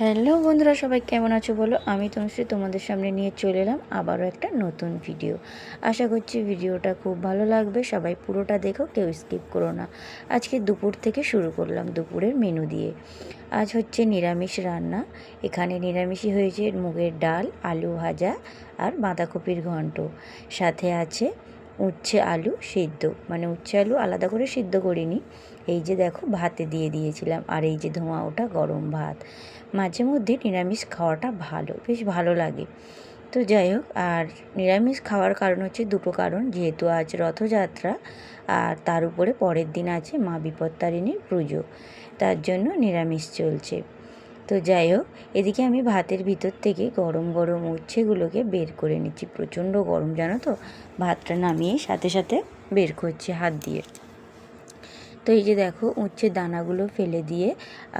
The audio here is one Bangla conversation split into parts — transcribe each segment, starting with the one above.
হ্যালো বন্ধুরা, সবাই কেমন আছো বলো। আমি তনুশ্রী তোমাদের সামনে নিয়ে চলে এলাম আবারও একটা নতুন ভিডিও। আশা করছি ভিডিওটা খুব ভালো লাগবে। সবাই পুরোটা দেখো, কেউ স্কিপ করো না। আজকে দুপুর থেকে শুরু করলাম দুপুরের মেনু দিয়ে। আজ হচ্ছে নিরামিষ রান্না। এখানে নিরামিষই হয়েছে মুগের ডাল, আলু ভাজা আর বাঁধাকপির ঘন্ট। সাথে আছে উচ্ছে আলু সিদ্ধ, মানে উচ্ছে আলু আলাদা করে সিদ্ধ করিনি। এই যে দেখো ভাতে দিয়ে দিয়েছিলাম, আর এই যে ধোঁয়া ওঠা গরম ভাত। মাঝে মধ্যে নিরামিষ খাওয়াটা ভালো, বেশ ভালো লাগে। তো যাই হোক, আর নিরামিষ খাওয়ার কারণ হচ্ছে দুটো কারণ। যেহেতু আজ রথযাত্রা, আর তার উপরে পরের দিন আছে মা বিপত্তারিণীর পুজো, তার জন্য নিরামিষ চলছে। তো যাই হোক, এদিকে আমি ভাতের ভিতর থেকে গরম গরম উচ্ছেগুলোকে বের করে নিচ্ছি। প্রচণ্ড গরম জানো তো, ভাতটা নামিয়ে সাথে সাথে বের করছি হাত দিয়ে। তো এই যে দেখো উচ্ছের দানাগুলো ফেলে দিয়ে,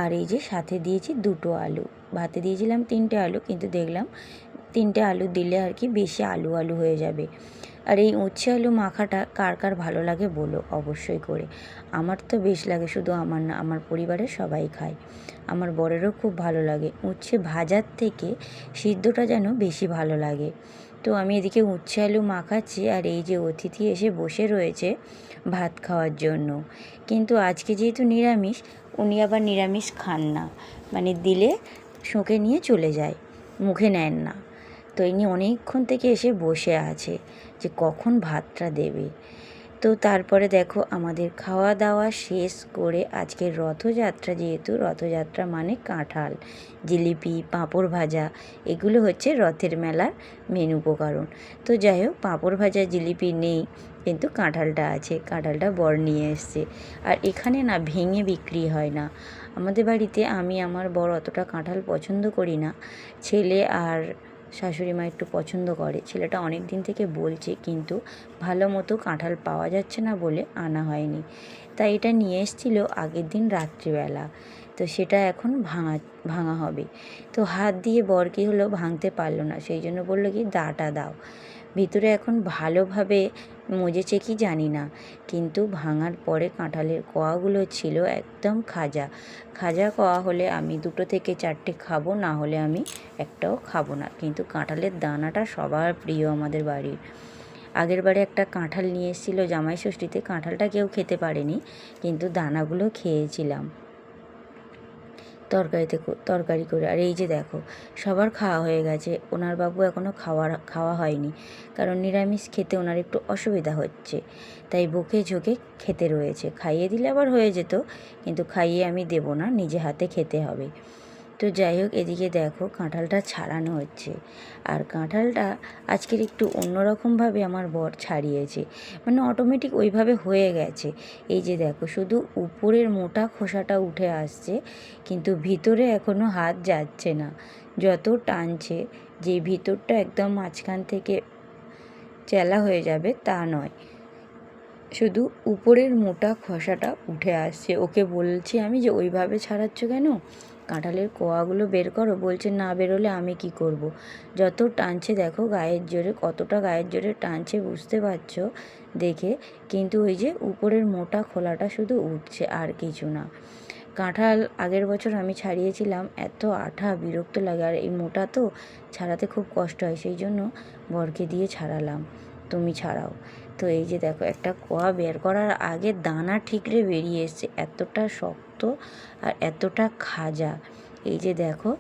আর এই যে সাথে দিয়েছি দুটো আলু। ভাতে দিয়েছিলাম 3টে আলু, কিন্তু দেখলাম 3টে আলু দিলে আর কি বেশি আলু আলু হয়ে যাবে। আর এই উচ্ছে আলু মাখাটা কার কার ভালো লাগে বলো অবশ্যই করে। আমার তো বেশ লাগে, শুধু আমার না, আমার পরিবারের সবাই খায়। আমার বরেরও খুব ভালো লাগে। উচ্ছে ভাজার থেকে সিদ্ধটা যেন বেশি ভালো লাগে। তো আমি এদিকে উচ্ছে আলু মাখাচ্ছি, আর এই যে অতিথি এসে বসে রয়েছে ভাত খাওয়ার জন্য। কিন্তু আজকে যেহেতু নিরামিষ, উনি আবার নিরামিষ খান না, মানে দিলে শোঁকে নিয়ে চলে যায়, মুখে নেন না। তো ইনি অনেকক্ষণ থেকে এসে বসে আছে যে কখন ভাতটা দেবে। তো তারপরে দেখো আমাদের খাওয়া দাওয়া শেষ করে, আজকের রথযাত্রা, যেহেতু রথযাত্রা মানে কাঁঠাল, জিলিপি, পাঁপড় ভাজা, এগুলো হচ্ছে রথের মেলার মেন উপকরণ। তো যাই হোক, পাঁপড় ভাজা জিলিপি নেই, কিন্তু কাঁঠালটা আছে। কাঁঠালটা বর নিয়ে এসছে। আর এখানে না ভেঙে বিক্রি হয় না। আমাদের বাড়িতে আমি আমার বর অতটা কাঁঠাল পছন্দ করি না। ছেলে আর শাশুড়ি মা একটু পছন্দ করে। ছেলেটা অনেক দিন থেকে বলছে, কিন্তু ভালো মতো কাঁঠাল পাওয়া যাচ্ছে না বলে আনা হয়নি। তাই এটা নিয়ে এসেছিলো আগের দিন রাত্রিবেলা। তো সেটা এখন ভাঙা হবে। তো হাত দিয়ে বর কী হলো, ভাঙতে পারলো না, সেই জন্য বললো কি দাটা দাও। ভিতরে এখন ভালোভাবে মজেছে কি জানি না, কিন্তু ভাঙার পরে কাঁঠালের কোয়াগুলো ছিল একদম খাজা খাজা কোয়া। হলে আমি 2 থেকে 4টে খাবো, না হলে আমি একটাও খাবো না। কিন্তু কাঁঠালের দানাটা সবার প্রিয় আমাদের বাড়ির। আগের বারে একটা কাঁঠাল নিয়ে এসেছিলো জামাই ষষ্ঠীতে, কাঁঠালটা কেউ খেতে পারেনি, কিন্তু দানাগুলো খেয়েছিলাম তরকারি করে। আর এই যে দেখো সবার খাওয়া হয়ে গেছে, ওনার বাবু এখনও খাওয়া হয়নি, কারণ নিরামিষ খেতে ওনার একটু অসুবিধা হচ্ছে, তাই বকে ঝোঁকে খেতে রয়েছে। খাইয়ে দিলে আবার হয়ে যেত, কিন্তু খাইয়ে আমি দেবো না, নিজে হাতে খেতে হবে। তো যাই হোক, এদিকে দেখো কাঁঠালটা ছাড়ানো হচ্ছে। আর কাঁঠালটা আজকের একটু অন্যরকমভাবে আমার বর ছাড়িয়েছে, মানে অটোমেটিক ওইভাবে হয়ে গেছে। এই যে দেখো শুধু উপরের মোটা খোসাটা উঠে আসছে, কিন্তু ভিতরে এখনও হাত যাচ্ছে না। যত টানছে যে ভিতরটা একদম মাঝখান থেকে চেলা হয়ে যাবে তা নয়, শুধু উপরের মোটা খোসাটা উঠে আসছে। ওকে বলছি আমি যে ওইভাবে ছাড়াচ্ছ কেন, কাঁঠালের কোয়াগুলো বের করো। বলছে না বেরোলে আমি কি করব। যত টানছে দেখো গায়ের জোরে, কতটা গায়ের জোরে টানছে বুঝতে পারছো দেখে, কিন্তু ওই যে উপরের মোটা খোলাটা শুধু উঠছে, আর কিছু না। কাঁঠাল আগের বছর আমি ছাড়িয়েছিলাম, এত আঠা, বিরক্ত লাগে। আর এই মোটা তো ছাড়াতে খুব কষ্ট হয়, সেই জন্য বরকে দিয়ে ছাড়ালাম, তুমি ছাড়াও। তো এই যে দেখো একটা কোয়া বের করার আগে দানা ঠিকরে বেরিয়ে এসছে, এতটা শক্ত আর এতটা খাজা। এই যে দেখো,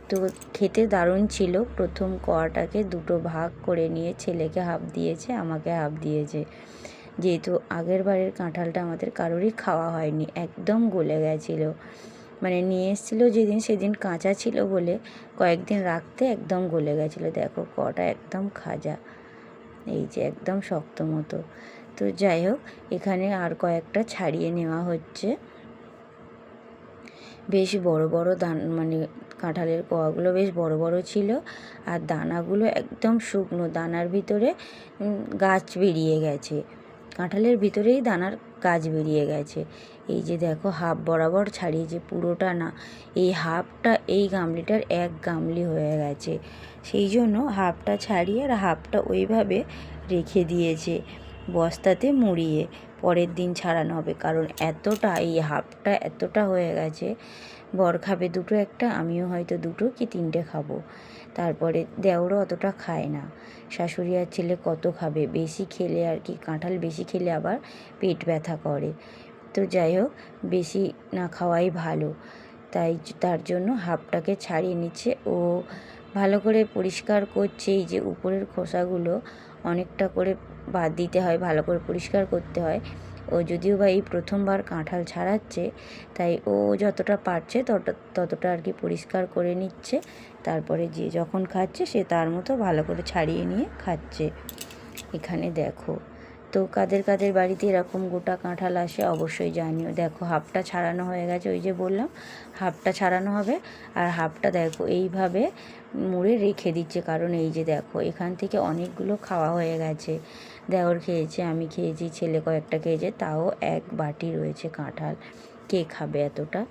তো খেতে দারুণ ছিল। প্রথম কোয়াটাকে 2টো ভাগ করে নিয়ে ছেলেকে হাফ দিয়েছে, আমাকে হাফ দিয়েছে। যেহেতু আগের বারের কাঁঠালটা আমাদের কারোরই খাওয়া হয়নি, একদম গলে গেছিলো। মানে নিয়ে এসেছিলো যেদিন, সেদিন কাঁচা ছিল বলে কয়েকদিন রাখতে একদম গলে গেছিলো। দেখো কটা একদম খাজা, এই যে একদম শক্ত মতো। তো যাই হোক, এখানে আর কয়েকটা ছাড়িয়ে নেওয়া হচ্ছে। বেশ বড় বড় মানে কাঁঠালের কোয়াগুলো বেশ বড় বড় ছিল, আর দানাগুলো একদম শুকনো, দানার ভিতরে গাছ বেরিয়ে গেছে। কাঁঠালের ভিতরেই দানার গাছ বেরিয়ে গেছে। এই যে দেখো হাফ বরাবর ছাড়িয়েছে, পুরোটা না। এই হাফটা এই গামলিটার 1 গামলি হয়ে গেছে, সেই জন্য হাফটা ছাড়িয়ে আর হাফটা ওইভাবে রেখে দিয়েছে বস্তাতে মুড়িয়ে, পরের দিন ছাড়ানো হবে। কারণ এতটা, এই হাফটা এতটা হয়ে গেছে, বর খাবে দুটো একটা, আমিও হয়তো দুটো কি তিনটে খাবো। তারপরে দেওরও অতটা খায় না। শাশুড়ি আর ছেলে কত খাবে, বেশি খেলে আর কি, কাঁঠাল বেশি খেলে আবার পেট ব্যথা করে। তো যাই হোক, বেশি না খাওয়াই ভালো। তাই তার জন্য হাফটাকে ছাড়িয়ে নিচ্ছে। ও ভালো করে পরিষ্কার করছে। এই যে উপরের খোসাগুলো অনেকটা করে বাদ দিতে হয়, ভালো করে পরিষ্কার করতে হয়। ও যদিও বা এই প্রথমবার কাঁঠাল ছাড়াচ্ছে, তাই ও যতটা পারছে ততটা আর কি পরিষ্কার করে নিচ্ছে। তারপরে যে যখন খাচ্ছে সে তার মতো ভালো করে ছাড়িয়ে নিয়ে খাচ্ছে। এখানে দেখো, তো কাদের কাদের বাড়িতে এরকম গোটা কাঁঠাল আসে অবশ্যই জানিও। দেখো হাফটা ছাড়ানো হয়ে গেছে, ওই যে বললাম হাফটা ছাড়ানো হবে, আর হাফটা দেখো এইভাবে মুড়ে রেখে দিচ্ছে। কারণ এই যে দেখো এখান থেকে অনেকগুলো খাওয়া হয়ে গেছে। দেওর খেয়েছে, আমি খেয়েছি, ছেলে কয়েকটা খেয়েছে, তাও এক বাটি রয়েছে কাঁঠাল। কে খাবে এতটা?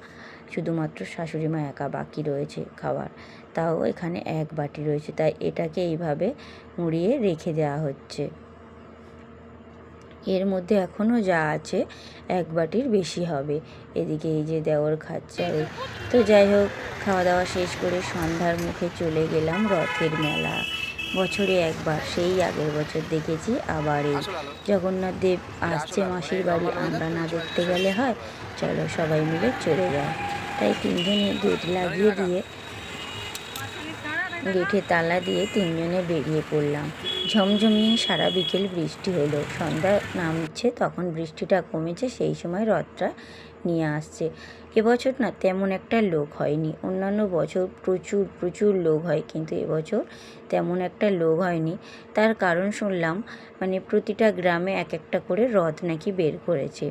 শুধুমাত্র শাশুড়ি মা একা বাকি রয়েছে খাবার, তাও এখানে এক বাটি রয়েছে। তাই এটাকে এইভাবে মুড়িয়ে রেখে দেওয়া হচ্ছে। এর মধ্যে এখনও যা আছে এক বাটির বেশি হবে। এদিকে এই যে দেওর খাচ্ছে। আর তো যাই হোক, খাওয়া দাওয়া শেষ করে সন্ধ্যার মুখে চলে গেলাম রথের মেলা। বছরে একবার, সেই আগের বছর দেখেছি, আবার এই জগন্নাথ দেব আসছে মাসির বাড়ি, আমরা না দেখতে গেলে হয়? চলো সবাই মিলে চলে যায়। তাই তিনজনে গেট লাগিয়ে দিয়ে, গেটে তালা দিয়ে তিনজনে বেরিয়ে পড়লাম। ঝমঝমিয়ে সারা বিকেল বৃষ্টি হলো। সন্ধ্যা নামছে তখন বৃষ্টিটা কমেছে, সেই সময় রথটা নিয়ে আসছে। এবছর না তেমন একটা লোক হয়নি। অন্যান্য বছর প্রচুর প্রচুর লোক হয়, কিন্তু এবছর তেমন একটা লোক হয়নি। তার কারণ শুনলাম, মানে প্রতিটা গ্রামে এক একটা করে রথ নাকি বের করেছে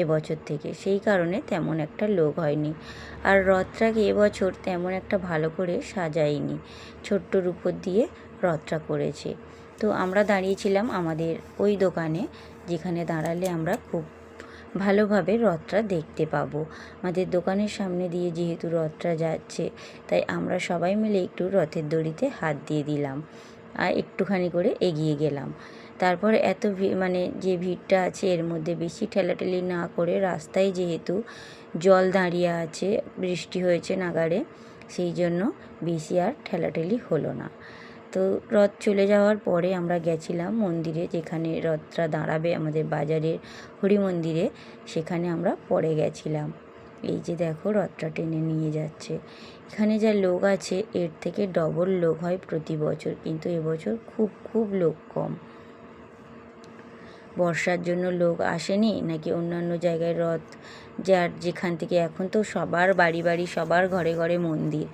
এবছর থেকে, সেই কারণে তেমন একটা লোক হয়নি। আর রথটাকে এবছর তেমন একটা ভালো করে সাজায়নি, ছোট্টর উপর দিয়ে রথটা করেছে। তো আমরা দাঁড়িয়েছিলাম আমাদের ওই দোকানে, যেখানে দাঁড়ালে আমরা খুব ভালোভাবে রথটা দেখতে পাবো। আমাদের দোকানের সামনে দিয়ে যেহেতু রথটা যাচ্ছে, তাই আমরা সবাই মিলে একটু রথের দড়িতে হাত দিয়ে দিলাম আর একটুখানি করে এগিয়ে গেলাম। তারপরে এত মানে যে ভিড়টা আছে, এর মধ্যে বেশি ঠেলাঠেলি না করে, রাস্তায় যেহেতু জল দাঁড়িয়ে আছে, বৃষ্টি হয়েছে নাগাড়ে, সেই জন্য বেশি আর ঠেলাঠেলি হলো না। তো রথ চলে যাওয়ার পরে আমরা গেছিলাম মন্দিরে, যেখানে রথটা দাঁড়াবে আমাদের বাজারের হরি মন্দিরে, সেখানে আমরা পরে গেছিলাম। এই যে দেখো রথটা টেনে নিয়ে যাচ্ছে। এখানে যা লোক আছে এর থেকে ডবল লোক হয় প্রতি বছর, কিন্তু এবছর খুব খুব লোক কম। বর্ষার জন্য লোক আসেনি নাকি অন্যান্য জায়গায় রথ যার যেখান থেকে, এখন তো সবার বাড়ি বাড়ি সবার ঘরে ঘরে মন্দির।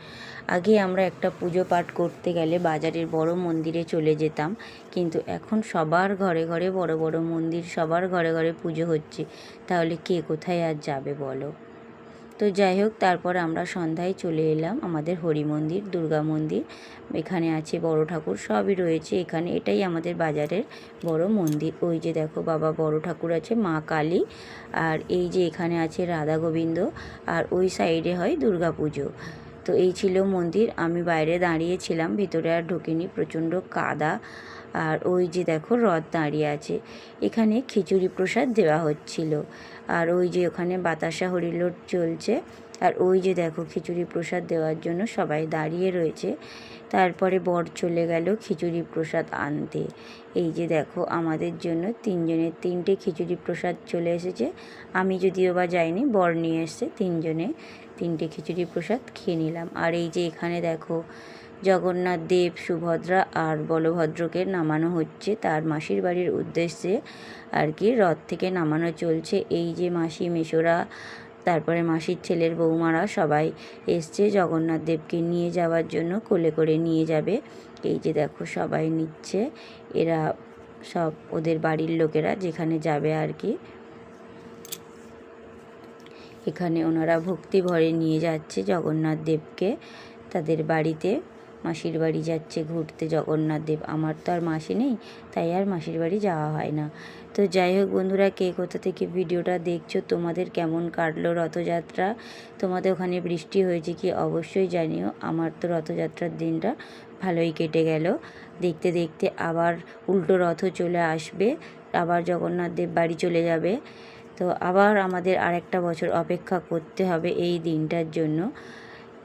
আগে আমরা একটা পুজো পাঠ করতে গেলে বাজারের বড় মন্দিরে চলে যেতাম, কিন্তু এখন সবার ঘরে ঘরে বড় বড় মন্দির, সবার ঘরে ঘরে পুজো হচ্ছে, তাহলে কে কোথায় আর যাবে বলো? তো যাই হোক, তারপর আমরা সন্ধ্যায় চলে এলাম আমাদের হরি মন্দির, দুর্গা মন্দির। এখানে আছে বড় ঠাকুর, সবই রয়েছে এখানে, এটাই আমাদের বাজারের বড় মন্দির। ওই যে দেখো বাবা বড় ঠাকুর আছে, মা কালী, আর এই যে এখানে আছে রাধা গোবিন্দ, আর ওই সাইডে হয় দুর্গা পুজো। তো এই ছিল মন্দির। আমি বাইরে দাঁড়িয়েছিলাম, ভিতরে আর ঢুকিনি, প্রচণ্ড কাদা। আর ওই যে দেখো রথ দাঁড়িয়ে আছে। এখানে খিচুড়ি প্রসাদ দেওয়া হচ্ছিল। আর ওই যে ওখানে বাতাসা হরিলোট চলছে। আর ওই যে দেখো খিচুড়ি প্রসাদ দেওয়ার জন্য সবাই দাঁড়িয়ে রয়েছে। তারপরে বর চলে গেল খিচুড়ি প্রসাদ আনতে। এই যে দেখো আমাদের জন্য তিনজনের তিনটে খিচুড়ি প্রসাদ চলে এসেছে। আমি যদিও বা যাইনি, বর নিয়ে এসছে, তিনজনে তিনটে খিচুড়ি প্রসাদ খেয়ে নিলাম। আর এই যে এখানে দেখো জগন্নাথ দেব, সুভদ্রা আর বলভদ্রকে নামানো হচ্ছে তার মাসির বাড়ির উদ্দেশ্যে আর কি, রথ থেকে নামানো চলছে। এই যে মাসি মেশোরা, তারপরে মাসির ছেলের বৌমারা সবাই এসছে জগন্নাথ দেবকে নিয়ে যাওয়ার জন্য, কোলে করে নিয়ে যাবে। এই যে দেখো সবাই নিচ্ছে, এরা সব ওদের বাড়ির লোকেরা যেখানে যাবে আর কি। এখানে ওনারা ভক্তি ভরে নিয়ে যাচ্ছে জগন্নাথ দেবকে তাদের বাড়িতে। মাসির বাড়ি যাচ্ছে ঘুরতে জগন্নাথ দেব। আমার তো আর মাসি নেই, তাই আর মাসির বাড়ি যাওয়া হয় না। তো যাই হোক বন্ধুরা, কে কোথা থেকে ভিডিওটা দেখছো, তোমাদের কেমন কাটলো রথযাত্রা, তোমাদের ওখানে বৃষ্টি হয়েছে কি অবশ্যই জানিও। আমার তো রথযাত্রার দিনটা ভালোই কেটে গেল। দেখতে দেখতে আবার উল্টো রথও চলে আসবে, আবার জগন্নাথ দেব বাড়ি চলে যাবে। তো আবার আমাদের আরেকটা বছর অপেক্ষা করতে হবে এই দিনটার জন্য।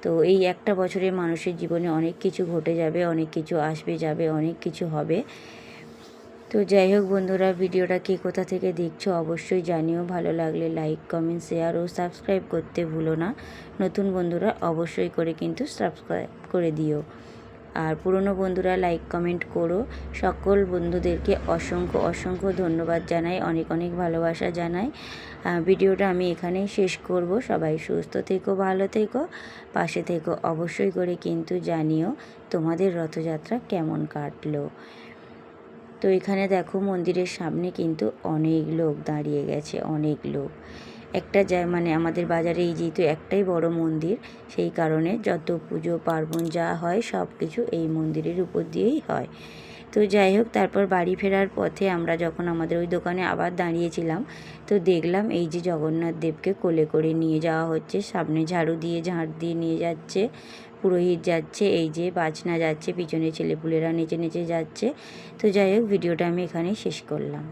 তো এই একটা বছরে মানুষের জীবনে অনেক কিছু ঘটে যাবে, অনেক কিছু আসবে যাবে, অনেক কিছু হবে। তো যাই হোক বন্ধুরা, ভিডিওটা কে কোথা থেকে দেখছো অবশ্যই জানিও। ভালো লাগলে লাইক, কমেন্ট, শেয়ার ও সাবস্ক্রাইব করতে ভুলো না। নতুন বন্ধুরা অবশ্যই করে কিন্তু সাবস্ক্রাইব করে দিও। আর পুরনো বন্ধুরা লাইক কমেন্ট করো। সকল বন্ধুদেরকে অসংখ্য অসংখ্য ধন্যবাদ জানাই, অনেক অনেক ভালোবাসা জানাই। ভিডিওটা আমি এখানেই শেষ করব। সবাই সুস্থ থেকো, ভালো থেকো, পাশে থেকো। অবশ্যই করে কিন্তু জানিও তোমাদের রথযাত্রা কেমন কাটলো। তো এখানে দেখো মন্দিরের সামনে কিন্তু অনেক লোক দাঁড়িয়ে গেছে, অনেক লোক। একটা মানে আমাদের বাজারে এই যেহেতু একটাই বড় মন্দির, সেই কারণে যত পুজো পার্বণ যা হয় সব কিছু এই মন্দিরের উপর দিয়েই হয়। তো যাই হোক, তারপর বাড়ি ফেরার পথে আমরা যখন আমাদের ওই দোকানে আবার দাঁড়িয়েছিলাম, তো দেখলাম এই যে জগন্নাথ দেবকে কোলে করে নিয়ে যাওয়া হচ্ছে। সামনে ঝাড়ু দিয়ে ঝাঁট দিয়ে নিয়ে যাচ্ছে, পুরোহিত যাচ্ছে, এই যে বাজনা যাচ্ছে, পিছনে ছেলেপুলেরা নেচে নেচে যাচ্ছে। তো যাই হোক, ভিডিওটা আমি এখানেই শেষ করলাম।